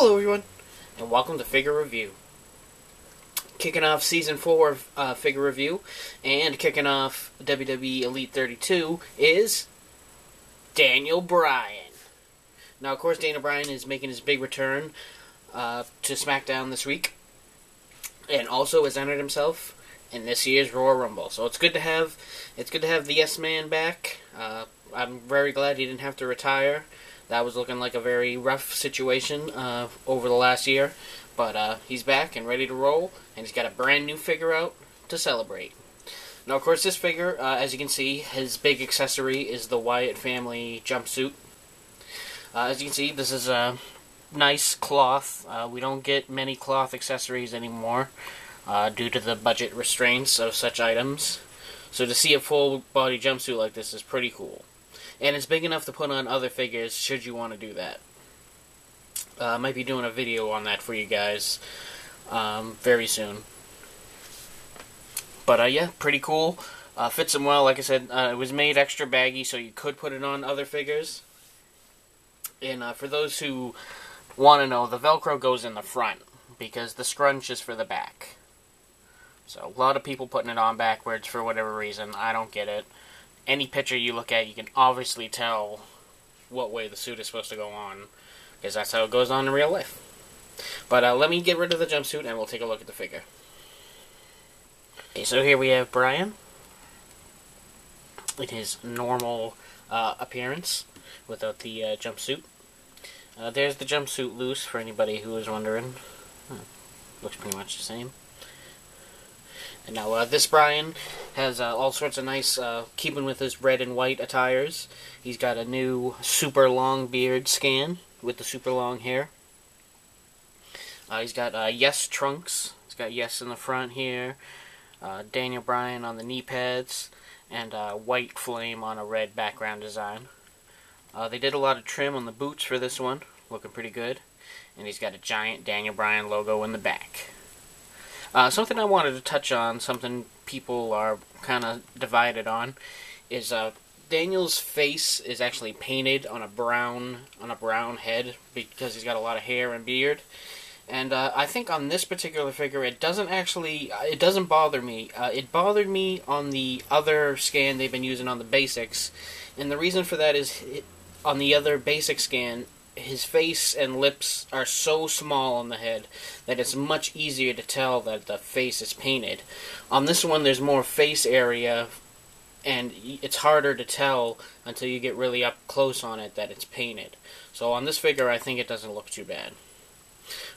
Hello everyone, and welcome to Figure Review. Kicking off Season 4 of Figure Review, and kicking off WWE Elite 32 is Daniel Bryan. Now, of course, Daniel Bryan is making his big return to SmackDown this week, and also has entered himself in this year's Royal Rumble. So it's good to have the Yes Man back. I'm very glad he didn't have to retire. That was looking like a very rough situation over the last year. But he's back and ready to roll, and he's got a brand new figure out to celebrate. Now, of course, this figure, as you can see, his big accessory is the Wyatt family jumpsuit. As you can see, this is a nice cloth. We don't get many cloth accessories anymore due to the budget restraints of such items. So to see a full-body jumpsuit like this is pretty cool. And it's big enough to put on other figures should you want to do that. I might be doing a video on that for you guys very soon. But yeah, pretty cool. Fits him well. Like I said, it was made extra baggy so you could put it on other figures. And for those who want to know, the Velcro goes in the front because the scrunch is for the back. So a lot of people putting it on backwards for whatever reason. I don't get it. Any picture you look at, you can obviously tell what way the suit is supposed to go on, because that's how it goes on in real life. But let me get rid of the jumpsuit and we'll take a look at the figure. Okay, so here we have Bryan in his normal appearance without the jumpsuit. There's the jumpsuit loose for anybody who is wondering. Looks pretty much the same. And now this Bryan has all sorts of nice, keeping with his red and white attires. He's got a new super long beard scan with the super long hair. He's got Yes trunks. He's got Yes in the front here. Daniel Bryan on the knee pads. And white flame on a red background design. They did a lot of trim on the boots for this one. Looking pretty good. And he's got a giant Daniel Bryan logo in the back. Something I wanted to touch on, something people are kind of divided on, is Daniel's face is actually painted on a brown head because he's got a lot of hair and beard. And I think on this particular figure, it doesn't bother me. It bothered me on the other scan they've been using on the basics, and the reason for that is on the other basic scan, his face and lips are so small on the head that it's much easier to tell that the face is painted. On this one, there's more face area, and it's harder to tell until you get really up close on it that it's painted. So on this figure, I think it doesn't look too bad.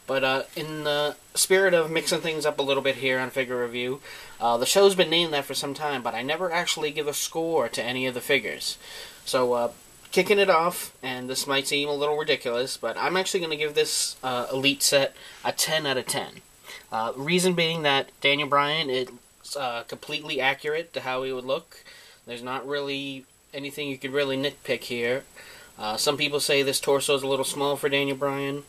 But in the spirit of mixing things up a little bit here on Figure Review, the show's been named that for some time, but I never actually give a score to any of the figures. So, kicking it off, and this might seem a little ridiculous, but I'm actually going to give this Elite set a 10 out of 10. Reason being that Daniel Bryan is completely accurate to how he would look. There's not really anything you could really nitpick here. Some people say this torso is a little small for Daniel Bryan.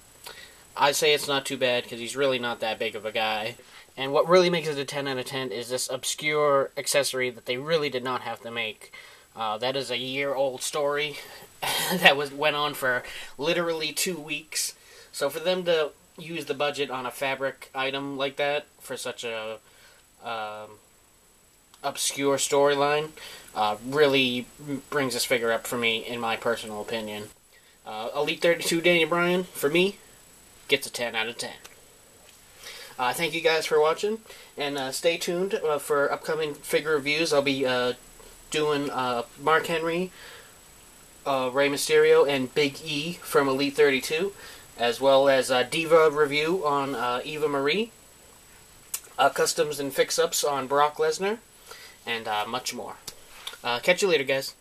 I say it's not too bad because he's really not that big of a guy. And what really makes it a 10 out of 10 is this obscure accessory that they really did not have to make. That is a year-old story that went on for literally 2 weeks. So for them to use the budget on a fabric item like that for such a obscure storyline really brings this figure up for me, in my personal opinion. Elite 32 Daniel Bryan, for me, gets a 10 out of 10. Thank you guys for watching, and stay tuned for upcoming figure reviews. I'll be doing Mark Henry, Rey Mysterio, and Big E from Elite 32, as well as a Diva review on Eva Marie, customs and fix-ups on Brock Lesnar, and much more. Catch you later, guys.